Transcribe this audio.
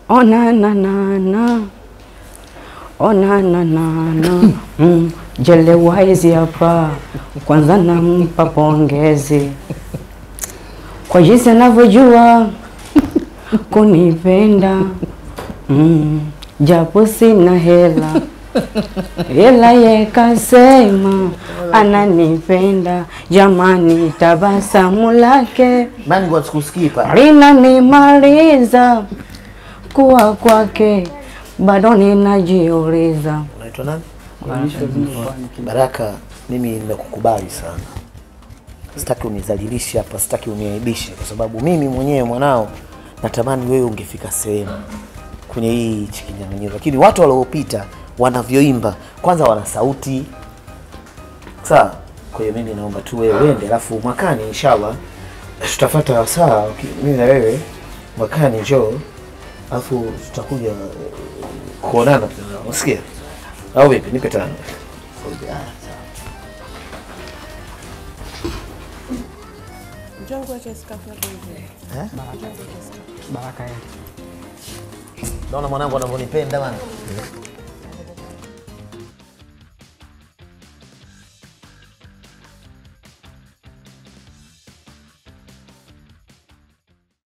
Ona na na na. Ona na na na. Jele waizi hapa. Kwanza nampa pongezi. Kwa jinsi anavyojua kunipenda. Japo sina hela. Hela ye kasema ananipenda. Jamani tabasamu lake Nani kwa sikusikii pa? linanimaliza. Kuwa kwake bado ninajiuliza. Unaitwa nani? Baraka, mimi nimekukubali sana. Sitaki unizalilishe hapa, sitaki uniaibishe kwa sababu mimi mwenyewe mwanao natamani wewe ungefika sehemu kwenye hii chikinyang'anyiro. Lakini watu waliopita wanavyoimba, kwanza wana sauti. Sawa? Kwa hiyo mimi naomba tu wewe uende, alafu mwakani inshallah tutafuata sawa. Mimi na wewe mwakani njoo, alafu tutakuja kuonana tena. Unasikia? Au vipi? Nipe tano. Jongo acha sikafu hapo hivi. Baraka. Naona mwanangu anavyonipenda bana.